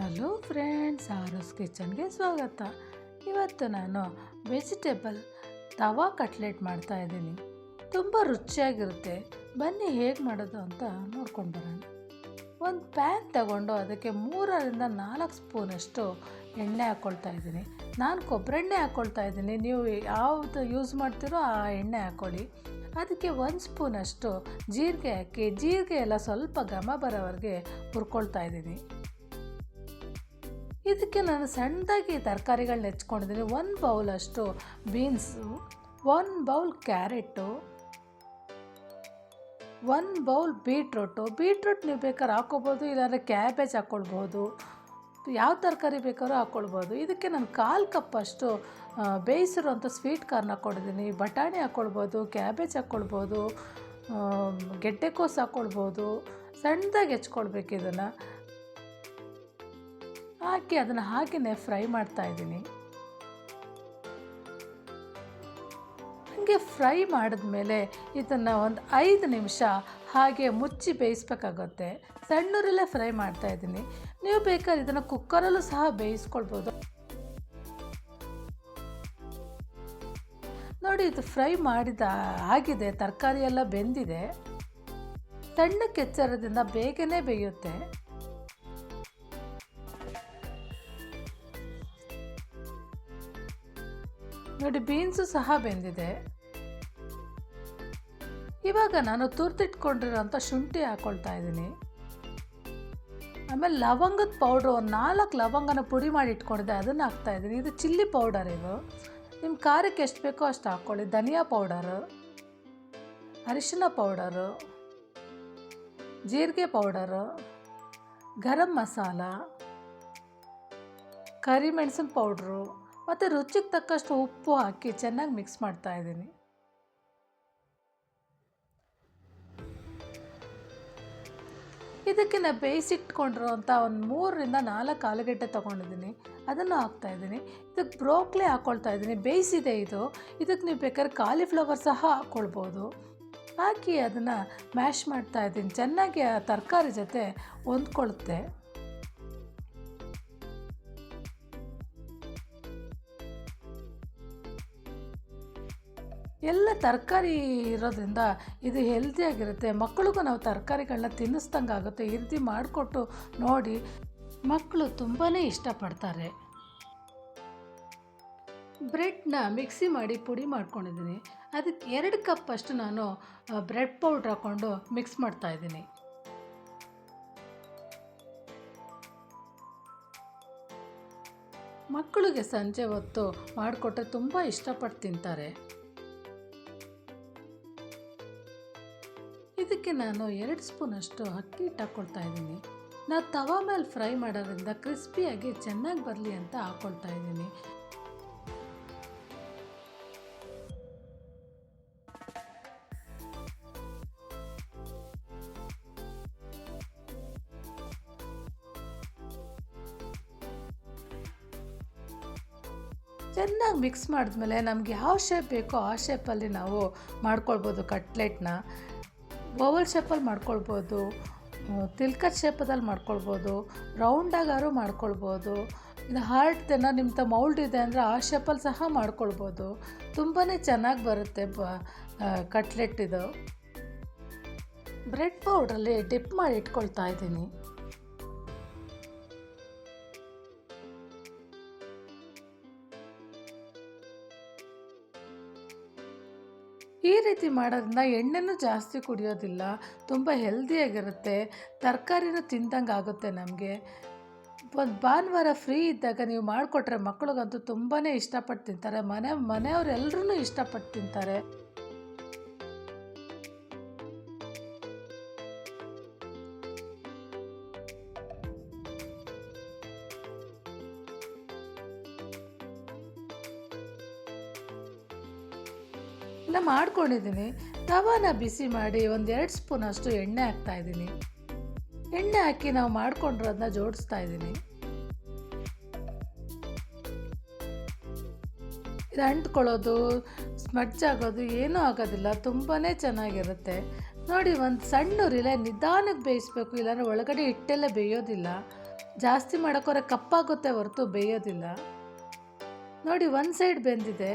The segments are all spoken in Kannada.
ಹಲೋ ಫ್ರೆಂಡ್ಸ್, ಆರೋಸ್ ಕಿಚನ್ಗೆ ಸ್ವಾಗತ. ಇವತ್ತು ನಾನು ವೆಜಿಟೇಬಲ್ ತವಾ ಕಟ್ಲೆಟ್ ಮಾಡ್ತಾಯಿದ್ದೀನಿ. ತುಂಬ ರುಚಿಯಾಗಿರುತ್ತೆ. ಬನ್ನಿ ಹೇಗೆ ಮಾಡೋದು ಅಂತ ನೋಡ್ಕೊಂಡು ಬರೋಣ. ಒಂದು ಪ್ಯಾನ್ ತಗೊಂಡು ಅದಕ್ಕೆ 3-4 ಸ್ಪೂನಷ್ಟು ಎಣ್ಣೆ ಹಾಕ್ಕೊಳ್ತಾ ಇದ್ದೀನಿ. ನಾನು ಕೊಬ್ಬರೆಣ್ಣೆ ಹಾಕ್ಕೊಳ್ತಾ ಇದ್ದೀನಿ. ನೀವು ಯಾವುದು ಯೂಸ್ ಮಾಡ್ತೀರೋ ಆ ಎಣ್ಣೆ ಹಾಕ್ಕೊಳ್ಳಿ. ಅದಕ್ಕೆ 1 ಸ್ಪೂನಷ್ಟು ಜೀರಿಗೆ ಹಾಕಿ, ಜೀರಿಗೆ ಎಲ್ಲ ಸ್ವಲ್ಪ ಘಮ ಬರೋವರೆಗೆ ಹುರ್ಕೊಳ್ತಾ ಇದ್ದೀನಿ. ಇದಕ್ಕೆ ನಾನು ಸಣ್ಣದಾಗಿ ತರಕಾರಿಗಳನ್ನ ಹೆಚ್ಕೊಂಡಿದ್ದೀನಿ. 1 ಬೌಲಷ್ಟು beans, 1 bowl carrot, 1 bowl beetroot ನೀವು ಬೇಕಾದ್ರೆ ಹಾಕ್ಕೊಬೋದು, ಇಲ್ಲಾಂದರೆ ಕ್ಯಾಬೇಜ್ ಹಾಕ್ಕೊಳ್ಬೋದು, ಯಾವ ತರಕಾರಿ ಬೇಕಾದ್ರೂ ಹಾಕ್ಕೊಳ್ಬೋದು. ಇದಕ್ಕೆ ನಾನು 1/4 ಕಪ್ಪಷ್ಟು ಬೇಯಿಸಿರೋಂಥ ಸ್ವೀಟ್ ಕಾರ್ನ್ ಹಾಕ್ಕೊಂಡಿದ್ದೀನಿ. ಬಟಾಣಿ ಹಾಕ್ಕೊಳ್ಬೋದು, ಕ್ಯಾಬೇಜ್ ಹಾಕ್ಕೊಳ್ಬೋದು, ಗೆಡ್ಡೆಕೋಸು ಹಾಕ್ಕೊಳ್ಬೋದು. ಸಣ್ಣದಾಗಿ ಹೆಚ್ಕೊಳ್ಬೇಕು. ಇದನ್ನು ಹಾಕಿ ಅದನ್ನು ಹಾಗೆಯೇ ಫ್ರೈ ಮಾಡ್ತಾಯಿದ್ದೀನಿ. ಹಾಗೆ ಫ್ರೈ ಮಾಡಿದ್ಮೇಲೆ ಇದನ್ನು ಒಂದು 5 ನಿಮಿಷ ಹಾಗೆ ಮುಚ್ಚಿ ಬೇಯಿಸ್ಬೇಕಾಗುತ್ತೆ. ಸಣ್ಣೂರಲ್ಲೇ ಫ್ರೈ ಮಾಡ್ತಾಯಿದ್ದೀನಿ. ನೀವು ಬೇಕಾದ್ರೆ ಇದನ್ನು ಕುಕ್ಕರಲ್ಲೂ ಸಹ ಬೇಯಿಸ್ಕೊಳ್ಬೋದು. ನೋಡಿ, ಇದು ಫ್ರೈ ಆಗಿದೆ. ತರಕಾರಿ ಎಲ್ಲ ಬೆಂದಿದೆ. ಸಣ್ಣ ಕೆಚ್ಚರದಿಂದ ಬೇಗನೆ ಬೇಯುತ್ತೆ. ನೋಡಿ, ಬೀನ್ಸು ಸಹ ಬೆಂದಿದೆ. ಇವಾಗ ನಾನು ತುರ್ದಿಟ್ಕೊಂಡಿರೋಂಥ ಶುಂಠಿ ಹಾಕ್ಕೊಳ್ತಾ ಇದ್ದೀನಿ. ಆಮೇಲೆ ಲವಂಗದ ಪೌಡ್ರು, 4 ಲವಂಗನ ಪುಡಿ ಮಾಡಿ ಇಟ್ಕೊಂಡಿದ್ದೆ, ಅದನ್ನು ಹಾಕ್ತಾಯಿದ್ದೀನಿ. ಇದು ಚಿಲ್ಲಿ ಪೌಡರ್. ಇದು ನಿಮ್ಮ ಖಾರಕ್ಕೆ ಎಷ್ಟು ಬೇಕೋ ಅಷ್ಟು ಹಾಕ್ಕೊಳ್ಳಿ. ಧನಿಯಾ ಪೌಡರು, ಅರಿಶಿನ ಪೌಡರು, ಜೀರಿಗೆ ಪೌಡರು, ಗರಂ ಮಸಾಲ, ಕರಿಮೆಣಸಿನ ಪೌಡ್ರು ಮತ್ತು ರುಚಿಗೆ ತಕ್ಕಷ್ಟು ಉಪ್ಪು ಹಾಕಿ ಚೆನ್ನಾಗಿ ಮಿಕ್ಸ್ ಮಾಡ್ತಾಯಿದ್ದೀನಿ. ಇದಕ್ಕೆ ನಾನು ಬೇಯಿಸಿಟ್ಕೊಂಡಿರೋಂಥ ಒಂದು 3-4 ಆಲೂಗಡ್ಡೆ ತೊಗೊಂಡಿದ್ದೀನಿ. ಅದನ್ನು ಹಾಕ್ತಾಯಿದ್ದೀನಿ. ಇದಕ್ಕೆ ಬ್ರೋಕ್ಲಿ ಹಾಕ್ಕೊಳ್ತಾ ಇದ್ದೀನಿ. ಬೇಯಿಸಿದೆ ಇದು. ಇದಕ್ಕೆ ನೀವು ಬೇಕಾದ್ರೆ ಕಾಲಿಫ್ಲವರ್ ಸಹ ಹಾಕ್ಕೊಳ್ಬೋದು. ಹಾಕಿ ಅದನ್ನು ಮ್ಯಾಶ್ ಮಾಡ್ತಾಯಿದ್ದೀನಿ. ಚೆನ್ನಾಗಿ ಆ ತರಕಾರಿ ಜೊತೆ ಹೊಂದ್ಕೊಳ್ಳುತ್ತೆ. ಎಲ್ಲ ತರಕಾರಿ ಇರೋದ್ರಿಂದ ಇದು ಹೆಲ್ದಿಯಾಗಿರುತ್ತೆ. ಮಕ್ಕಳಿಗೂ ನಾವು ತರಕಾರಿಗಳನ್ನ ತಿನ್ನಿಸ್ದಂಗೆ ಆಗುತ್ತೆ. ಈ ರೀತಿ ಮಾಡಿಕೊಟ್ಟು ನೋಡಿ, ಮಕ್ಕಳು ತುಂಬಾ ಇಷ್ಟಪಡ್ತಾರೆ. ಬ್ರೆಡ್ನ ಮಿಕ್ಸಿ ಮಾಡಿ ಪುಡಿ ಮಾಡ್ಕೊಂಡಿದ್ದೀನಿ. ಅದಕ್ಕೆ 2 ಕಪ್ಪಷ್ಟು ನಾನು ಬ್ರೆಡ್ ಪೌಡ್ರ್ ಹಾಕ್ಕೊಂಡು ಮಿಕ್ಸ್ ಮಾಡ್ತಾಯಿದ್ದೀನಿ. ಮಕ್ಕಳಿಗೆ ಸಂಜೆ ಹೊತ್ತು ಮಾಡಿಕೊಟ್ರೆ ತುಂಬ ಇಷ್ಟಪಟ್ಟು ತಿಂತಾರೆ. ಇದಕ್ಕೆ ನಾನು 2 ಸ್ಪೂನಷ್ಟು ಅಕ್ಕಿ ಹಿಟ್ಟು ಹಾಕ್ಕೊಳ್ತಾ ಇದ್ದೀನಿ. ನಾನು ತವಾ ಮೇಲೆ ಫ್ರೈ ಮಾಡೋದ್ರಿಂದ ಕ್ರಿಸ್ಪಿಯಾಗಿ ಚೆನ್ನಾಗಿ ಬರಲಿ ಅಂತ ಹಾಕ್ಕೊಳ್ತಾ ಇದ್ದೀನಿ. ಚೆನ್ನಾಗಿ ಮಿಕ್ಸ್ ಮಾಡಿದ್ಮೇಲೆ ನಮ್ಗೆ ಯಾವ ಶೇಪ್ ಬೇಕೋ ಆ ಶೇಪಲ್ಲಿ ನಾವು ಮಾಡ್ಕೊಳ್ಬೋದು. ಕಟ್ಲೆಟ್ನ ಓವಲ್ ಶೇಪಲ್ಲಿ ಮಾಡ್ಕೊಳ್ಬೋದು, ತಿಲ್ಕಟ್ ಶೇಪದಲ್ಲಿ ಮಾಡ್ಕೊಳ್ಬೋದು, ರೌಂಡಾಗಾದ್ರೂ ಮಾಡ್ಕೊಳ್ಬೋದು. ಇದು ಹಾರ್ಟ್ದೇನೋ ನಿಮ್ಮ ಮೌಲ್ಡ್ ಇದೆ ಅಂದರೆ ಆ ಶೇಪಲ್ಲಿ ಸಹ ಮಾಡ್ಕೊಳ್ಬೋದು. ತುಂಬಾ ಚೆನ್ನಾಗಿ ಬರುತ್ತೆ ಕಟ್ಲೆಟ್. ಇದು ಬ್ರೆಡ್ ಪೌಡ್ರಲ್ಲಿ ಡಿಪ್ ಮಾಡಿ ಇಟ್ಕೊಳ್ತಾ ಇದ್ದೀನಿ. ಈ ರೀತಿ ಮಾಡೋದ್ರಿಂದ ಎಣ್ಣೆನೂ ಜಾಸ್ತಿ ಕುಡಿಯೋದಿಲ್ಲ. ತುಂಬ ಹೆಲ್ದಿಯಾಗಿರುತ್ತೆ. ತರಕಾರಿನೂ ತಿಂದಂಗೆ ಆಗುತ್ತೆ ನಮಗೆ. ಒಂದು ಭಾನುವಾರ ಫ್ರೀ ಇದ್ದಾಗ ನೀವು ಮಾಡಿಕೊಟ್ರೆ ಮಕ್ಳಿಗಂತೂ ತುಂಬಾ ಇಷ್ಟಪಟ್ಟು ತಿಂತಾರೆ. ಮನೆಯವರೆಲ್ಲರೂ ಇಷ್ಟಪಟ್ಟು ತಿಂತಾರೆ. ಎಲ್ಲ ಮಾಡ್ಕೊಂಡಿದ್ದೀನಿ. ತವಾನ ಬಿಸಿ ಮಾಡಿ ಒಂದು 2 ಸ್ಪೂನಷ್ಟು ಎಣ್ಣೆ ಹಾಕ್ತಾಯಿದ್ದೀನಿ. ಎಣ್ಣೆ ಹಾಕಿ ನಾವು ಮಾಡ್ಕೊಂಡಿರೋದನ್ನ ಜೋಡಿಸ್ತಾ ಇದ್ದೀನಿ. ಇದು ಅಂಟ್ಕೊಳ್ಳೋದು, ಸ್ಮಡ್ಜ್ ಆಗೋದು ಏನೂ ಆಗೋದಿಲ್ಲ. ತುಂಬಾ ಚೆನ್ನಾಗಿರುತ್ತೆ. ನೋಡಿ, ಒಂದು ಸಣ್ಣ ಉರಿಲೇ ನಿಧಾನಕ್ಕೆ ಬೇಯಿಸ್ಬೇಕು, ಇಲ್ಲಾಂದರೆ ಒಳಗಡೆ ಹಿಟ್ಟೆಲ್ಲ ಬೇಯೋದಿಲ್ಲ. ಜಾಸ್ತಿ ಮಾಡೋಕ್ಕೋರೆ ಕಪ್ಪಾಗುತ್ತೆ ಹೊರತು ಬೇಯೋದಿಲ್ಲ. ನೋಡಿ ಒಂದು ಸೈಡ್ ಬೆಂದಿದೆ.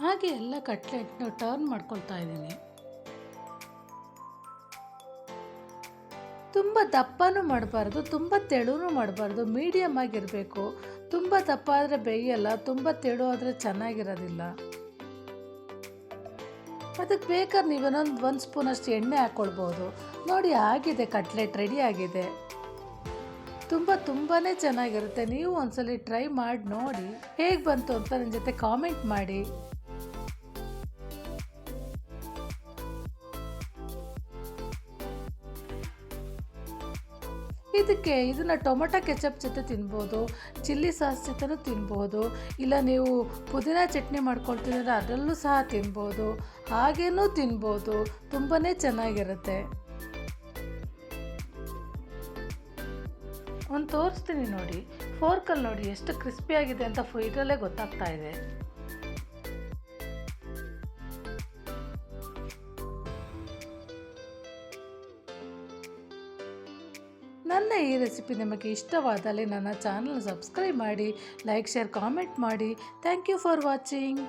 ಹಾಗೆ ಎಲ್ಲ ಕಟ್ಲೆಟ್ನ ಟರ್ನ್ ಮಾಡ್ಕೊಳ್ತಾ ಇದ್ದೀನಿ. ತುಂಬ ದಪ್ಪನೂ ಮಾಡಬಾರ್ದು, ತುಂಬ ತೆಳುನೂ ಮಾಡಬಾರ್ದು, ಮೀಡಿಯಮ್ ಆಗಿರಬೇಕು. ತುಂಬ ದಪ್ಪ ಆದರೆ ಬೇಯಲ್ಲ, ತುಂಬ ತೆಳು ಆದರೆ ಚೆನ್ನಾಗಿರೋದಿಲ್ಲ. ಅದಕ್ಕೆ ಬೇಕಾದ್ರೆ ನೀವು ಒಂದು ಸ್ಪೂನಷ್ಟು ಎಣ್ಣೆ ಹಾಕ್ಕೊಳ್ಬೋದು. ನೋಡಿ ಆಗಿದೆ, ಕಟ್ಲೆಟ್ ರೆಡಿ ಆಗಿದೆ. ತುಂಬಾ ಚೆನ್ನಾಗಿರುತ್ತೆ. ನೀವು ಒಂದ್ಸಲಿ ಟ್ರೈ ಮಾಡಿ ನೋಡಿ ಹೇಗೆ ಬಂತು ಅಂತ ನನ್ನ ಜೊತೆ ಕಾಮೆಂಟ್ ಮಾಡಿ. ಇದನ್ನು ಟೊಮೊಟೊ ಕೆಚಪ್ ಜೊತೆ ತಿನ್ಬೋದು, ಚಿಲ್ಲಿ ಸಾಸ್ ಜೊತೆನೂ ತಿನ್ಬೋದು, ಇಲ್ಲ ನೀವು ಪುದೀನ ಚಟ್ನಿ ಮಾಡ್ಕೊಳ್ತಿದ್ರೆ ಅದರಲ್ಲೂ ಸಹ ತಿನ್ಬೋದು, ಹಾಗೇನೂ ತಿನ್ಬೋದು. ತುಂಬಾ ಚೆನ್ನಾಗಿರುತ್ತೆ. ಒಂದು ತೋರಿಸ್ತೀನಿ ನೋಡಿ, ಫೋರ್ಕಲ್ಲಿ ನೋಡಿ ಎಷ್ಟು ಕ್ರಿಸ್ಪಿಯಾಗಿದೆ ಅಂತ ಇದರಲ್ಲೇ ಗೊತ್ತಾಗ್ತಾ ಇದೆ. ನನ್ನ ಈ ರೆಸಿಪಿ ನಿಮಗೆ ಇಷ್ಟವಾದಲ್ಲಿ ನನ್ನ ಚಾನಲ್ ಸಬ್ಸ್ಕ್ರೈಬ್ ಮಾಡಿ, ಲೈಕ್, ಶೇರ್, ಕಾಮೆಂಟ್ ಮಾಡಿ. Thank you for watching.